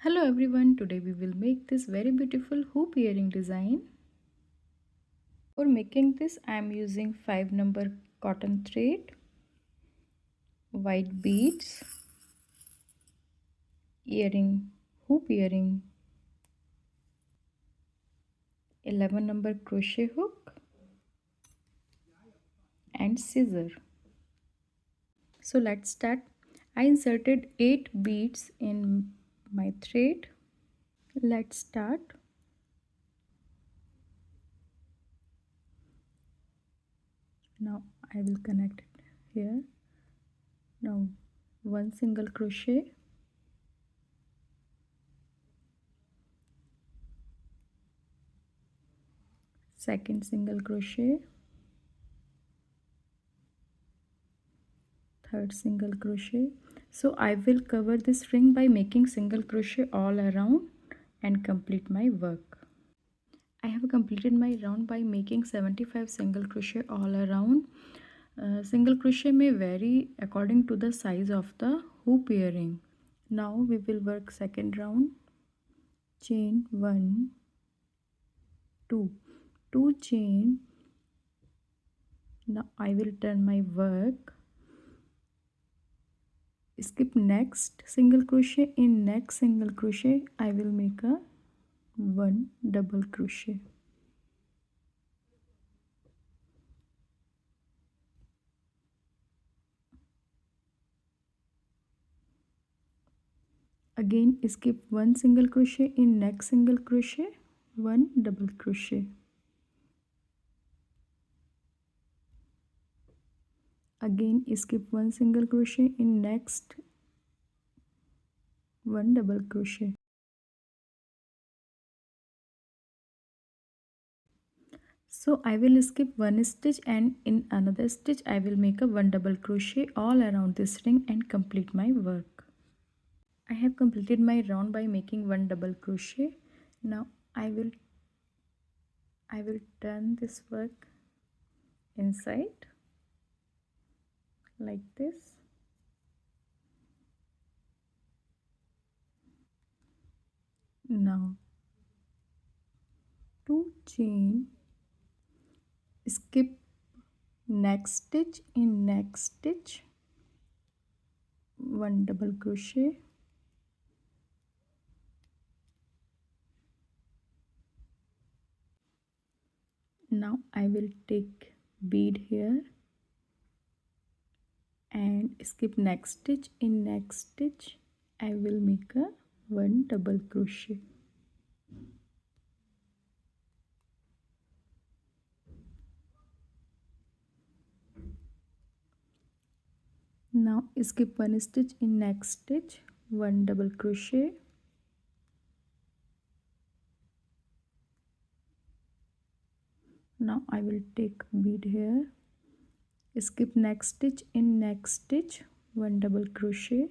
Hello everyone, today we will make this very beautiful hoop earring design. For making this I am using 5 number cotton thread, white beads, earring, hoop earring, 11 number crochet hook and scissor. So let's start. I inserted 8 beads in my thread. Let's start. Now I will connect it here. Now one single crochet, second single crochet, third single crochet. So I will cover this ring by making single crochet all around and complete my work. I have completed my round by making 75 single crochet all around. Single crochet may vary according to the size of the hoop earring. Now we will work second round. Chain 1, 2, 2 chain. Now I will turn my work, skip next single crochet. In next single crochet I will make a 1 double crochet. Again skip 1 single crochet. In next single crochet 1 double crochet. Again skip 1 single crochet. In next 1 double crochet. So I will skip one stitch and in another stitch I will make a 1 double crochet all around this ring and complete my work. I have completed my round by making 1 double crochet. Now I will turn this work inside like this. Now 2 chain, skip next stitch. In next stitch 1 double crochet. Now I will take bead here and skip next stitch. In next stitch I will make a 1 double crochet. Now skip one stitch. In next stitch 1 double crochet. Now I will take bead here, skip next stitch. In next stitch 1 double crochet.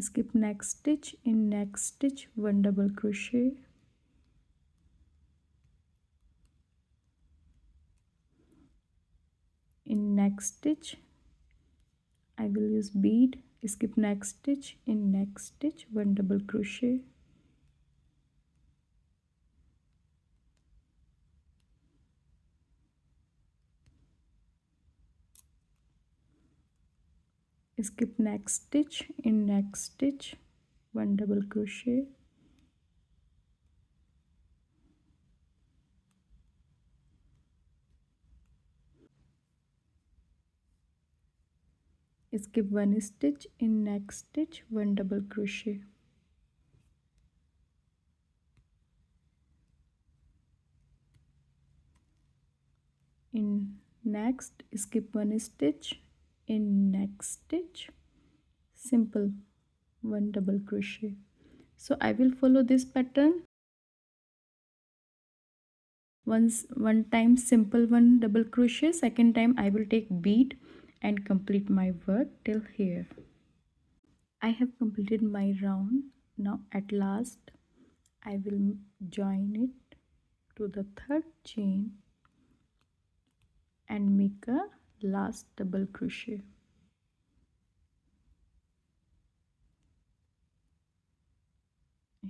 Skip next stitch. In next stitch 1 double crochet. In next stitch I will use bead, skip next stitch. In next stitch 1 double crochet. Skip next stitch. In next stitch 1 double crochet. Skip one stitch. In next stitch 1 double crochet. In next skip one stitch. In next stitch simple 1 double crochet. So I will follow this pattern. One time simple 1 double crochet, second time I will take bead and complete my work till here. I have completed my round. Now at last I will join it to the third chain and make a last double crochet.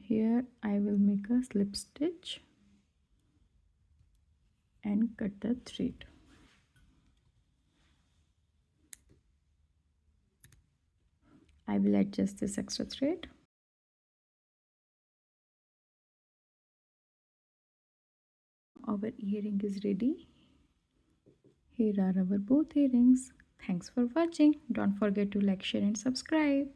Here I will make a slip stitch and cut the thread. I will adjust this extra thread. Our earring is ready. Here are our both earrings. Thanks for watching. Don't forget to like, share and subscribe.